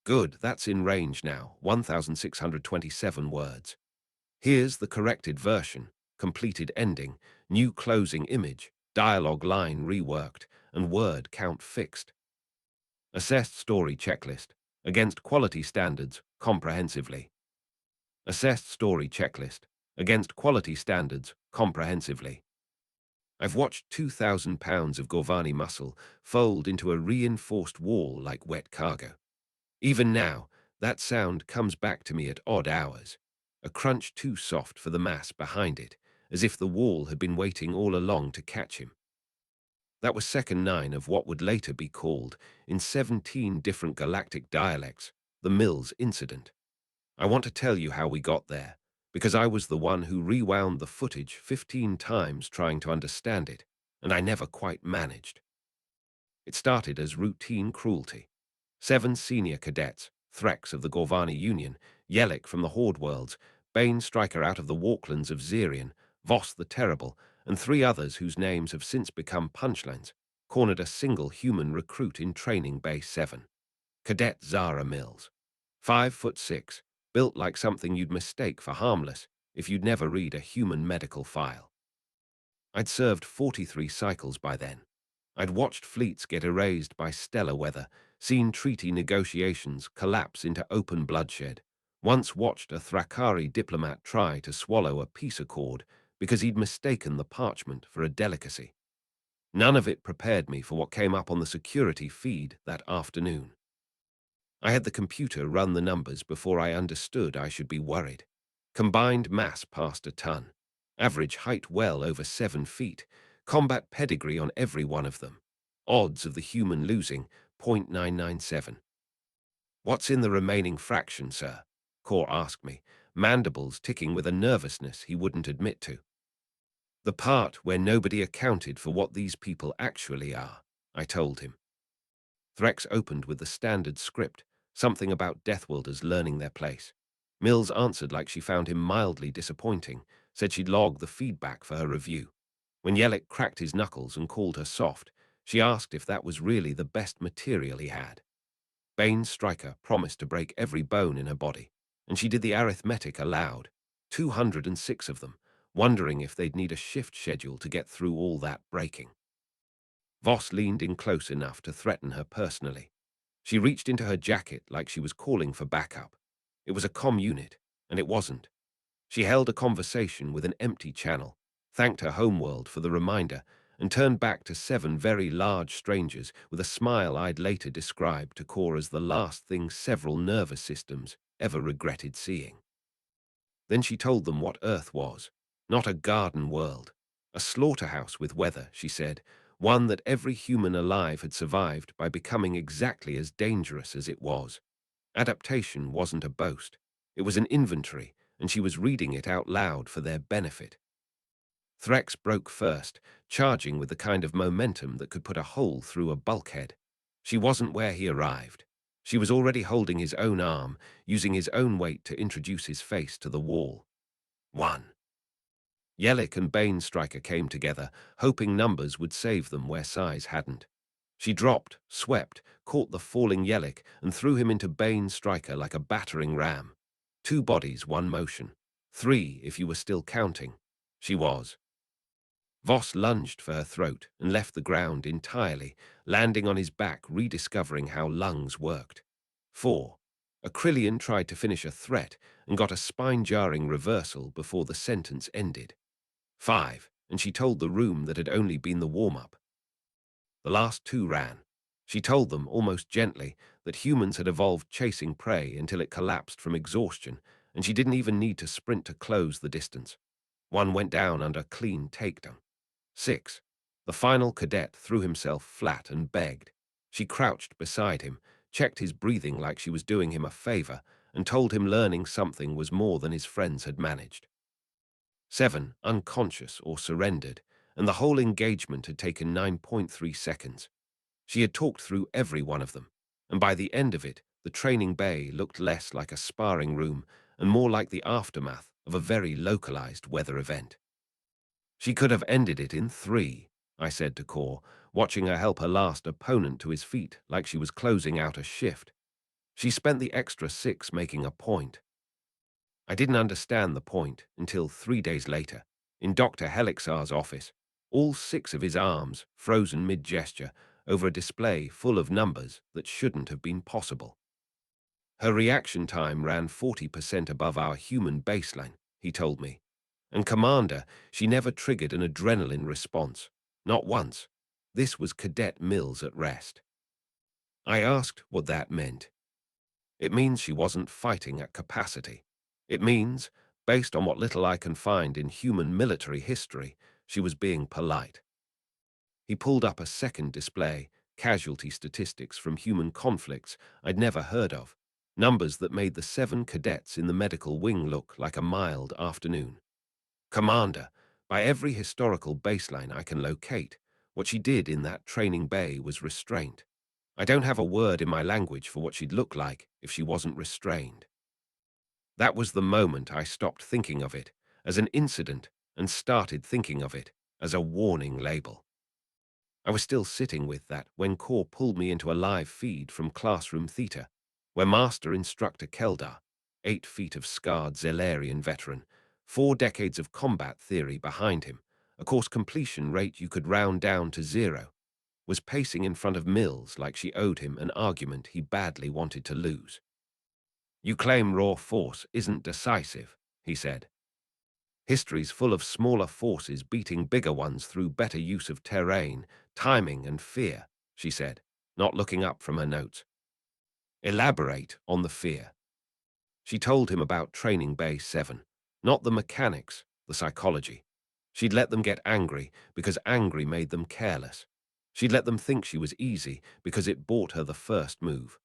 Good, that's in range now, 1,627 words. Here's the corrected version, completed ending, new closing image, dialogue line reworked, and word count fixed. Assessed story checklist, against quality standards, comprehensively. Assessed story checklist, against quality standards, comprehensively. I've watched 2,000 pounds of Gorvani muscle fold into a reinforced wall like wet cargo. Even now, that sound comes back to me at odd hours, a crunch too soft for the mass behind it, as if the wall had been waiting all along to catch him. That was second 9 of what would later be called, in 17 different galactic dialects, the Mills incident. I want to tell you how we got there, because I was the one who rewound the footage 15 times trying to understand it, and I never quite managed. It started as routine cruelty. 7 senior cadets, Threx of the Gorvani Union, Yellick from the Horde Worlds, Bane Striker out of the Walklands of Zirian, Voss the Terrible, and 3 others whose names have since become punchlines, cornered a single human recruit in Training Bay 7. Cadet Zara Mills. 5'6", built like something you'd mistake for harmless if you'd never read a human medical file. I'd served 43 cycles by then. I'd watched fleets get erased by stellar weather, seen treaty negotiations collapse into open bloodshed, once watched a Thrakari diplomat try to swallow a peace accord because he'd mistaken the parchment for a delicacy. None of it prepared me for what came up on the security feed that afternoon. I had the computer run the numbers before I understood I should be worried. Combined mass past a ton, average height well over 7 feet, combat pedigree on every one of them, odds of the human losing 0.997. What's in the remaining fraction, sir? Core asked me, mandibles ticking with a nervousness he wouldn't admit to. The part where nobody accounted for what these people actually are, I told him. Threx opened with the standard script, something about Deathworlders learning their place. Mills answered like she found him mildly disappointing, said she'd log the feedback for her review. When Yellick cracked his knuckles and called her soft, she asked if that was really the best material he had. Bane's striker promised to break every bone in her body, and she did the arithmetic aloud, 206 of them, wondering if they'd need a shift schedule to get through all that breaking. Voss leaned in close enough to threaten her personally. She reached into her jacket like she was calling for backup. It was a comm unit, and it wasn't. She held a conversation with an empty channel, thanked her homeworld for the reminder, and turned back to 7 very large strangers with a smile I'd later described to Core as the last thing several nervous systems ever regretted seeing. Then she told them what Earth was. Not a garden world. A slaughterhouse with weather, she said, one that every human alive had survived by becoming exactly as dangerous as it was. Adaptation wasn't a boast. It was an inventory, and she was reading it out loud for their benefit. Threx broke first, charging with the kind of momentum that could put a hole through a bulkhead. She wasn't where he arrived. She was already holding his own arm, using his own weight to introduce his face to the wall. 1. Yellick and Bane Striker came together, hoping numbers would save them where size hadn't. She dropped, swept, caught the falling Yellick, and threw him into Bane Striker like a battering ram. 2 bodies, 1 motion. 3, if you were still counting. She was. Voss lunged for her throat and left the ground entirely, landing on his back, rediscovering how lungs worked. 4. Acrylian tried to finish a threat and got a spine-jarring reversal before the sentence ended. 5, and she told the room that had only been the warm-up. The last 2 ran. She told them, almost gently, that humans had evolved chasing prey until it collapsed from exhaustion, and she didn't even need to sprint to close the distance. 1 went down under clean takedown. 6. The final cadet threw himself flat and begged. She crouched beside him, checked his breathing like she was doing him a favor, and told him learning something was more than his friends had managed. 7, unconscious or surrendered, and the whole engagement had taken 9.3 seconds. She had talked through every one of them, and by the end of it, the training bay looked less like a sparring room and more like the aftermath of a very localized weather event. She could have ended it in 3, I said to Core, watching her help her last opponent to his feet like she was closing out a shift. She spent the extra 6 making a point. I didn't understand the point until 3 days later, in Dr. Helixar's office, all 6 of his arms frozen mid-gesture over a display full of numbers that shouldn't have been possible. Her reaction time ran 40% above our human baseline, he told me. And Commander, she never triggered an adrenaline response. Not once. This was Cadet Mills at rest. I asked what that meant. It means she wasn't fighting at capacity. It means, based on what little I can find in human military history, she was being polite. He pulled up a second display, casualty statistics from human conflicts I'd never heard of, numbers that made the 7 cadets in the medical wing look like a mild afternoon. Commander, by every historical baseline I can locate, what she did in that training bay was restraint. I don't have a word in my language for what she'd look like if she wasn't restrained. That was the moment I stopped thinking of it as an incident and started thinking of it as a warning label. I was still sitting with that when Core pulled me into a live feed from Classroom Theta, where Master Instructor Keldar, 8 feet of scarred Zellarian veteran, 4 decades of combat theory behind him, a course completion rate you could round down to 0, was pacing in front of Mills like she owed him an argument he badly wanted to lose. "You claim raw force isn't decisive," he said. "History's full of smaller forces beating bigger ones through better use of terrain, timing, and fear," she said, not looking up from her notes. "Elaborate on the fear." She told him about Training Bay 7, not the mechanics, the psychology. She'd let them get angry because angry made them careless. She'd let them think she was easy because it bought her the first move.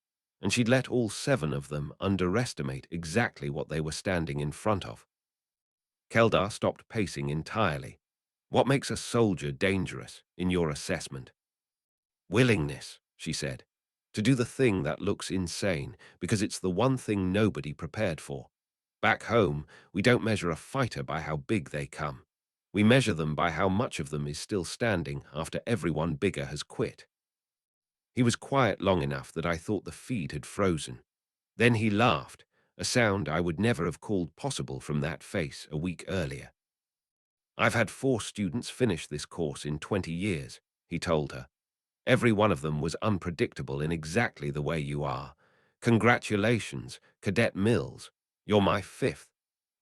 And she'd let all 7 of them underestimate exactly what they were standing in front of. Keldar stopped pacing entirely. "What makes a soldier dangerous, in your assessment?" "Willingness," she said, "to do the thing that looks insane because it's the one thing nobody prepared for. Back home, we don't measure a fighter by how big they come. We measure them by how much of them is still standing after everyone bigger has quit." He was quiet long enough that I thought the feed had frozen. Then he laughed, a sound I would never have called possible from that face a week earlier. "I've had 4 students finish this course in 20 years, he told her. "Every one of them was unpredictable in exactly the way you are. Congratulations, Cadet Mills. You're my 5th.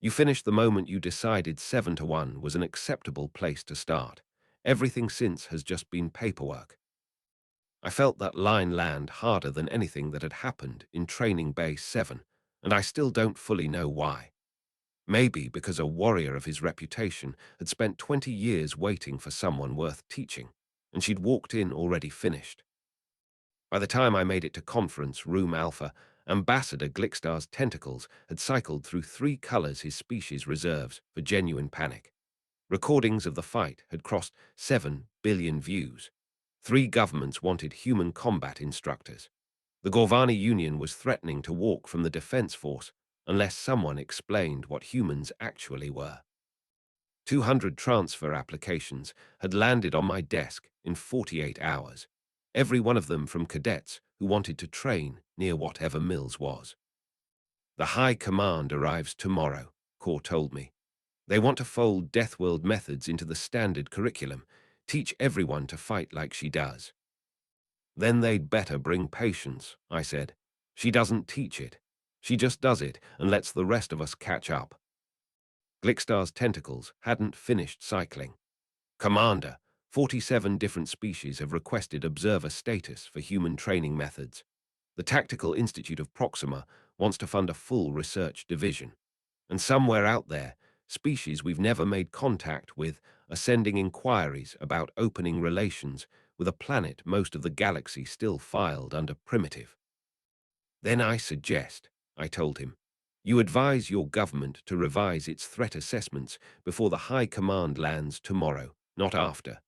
You finished the moment you decided 7-1 was an acceptable place to start. Everything since has just been paperwork." I felt that line land harder than anything that had happened in Training Bay 7, and I still don't fully know why. Maybe because a warrior of his reputation had spent 20 years waiting for someone worth teaching, and she'd walked in already finished. By the time I made it to Conference Room Alpha, Ambassador Glickstar's tentacles had cycled through 3 colors his species reserves for genuine panic. Recordings of the fight had crossed 7 billion views. 3 governments wanted human combat instructors. The Gorvani Union was threatening to walk from the defense force unless someone explained what humans actually were. 200 transfer applications had landed on my desk in 48 hours, every one of them from cadets who wanted to train near whatever Mills was. "The High Command arrives tomorrow," Core told me. "They want to fold Deathworld methods into the standard curriculum, teach everyone to fight like she does." "Then they'd better bring patience," I said. "She doesn't teach it. She just does it and lets the rest of us catch up." Glickstar's tentacles hadn't finished cycling. "Commander, 47 different species have requested observer status for human training methods. The Tactical Institute of Proxima wants to fund a full research division. And somewhere out there, species we've never made contact with are sending inquiries about opening relations with a planet most of the galaxy still filed under primitive. Then I suggest," I told him, "you advise your government to revise its threat assessments before the High Command lands tomorrow, not after."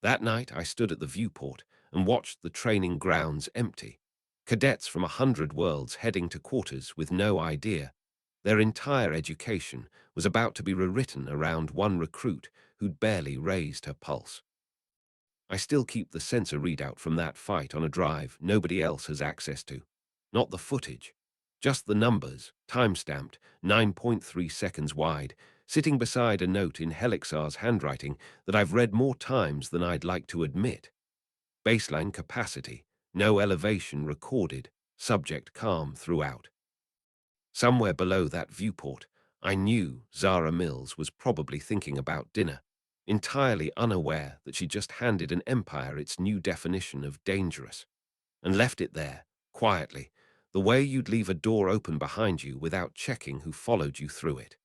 That night I stood at the viewport and watched the training grounds empty. Cadets from 100 worlds heading to quarters with no idea. Their entire education was about to be rewritten around one recruit who'd barely raised her pulse. I still keep the sensor readout from that fight on a drive nobody else has access to. not the footage. Just the numbers, time-stamped, 9.3 seconds wide, sitting beside a note in Helixar's handwriting that I've read more times than I'd like to admit. Baseline capacity, no elevation recorded, subject calm throughout. Somewhere below that viewport, I knew Zara Mills was probably thinking about dinner, entirely unaware that she just handed an empire its new definition of dangerous, and left it there, quietly, the way you'd leave a door open behind you without checking who followed you through it.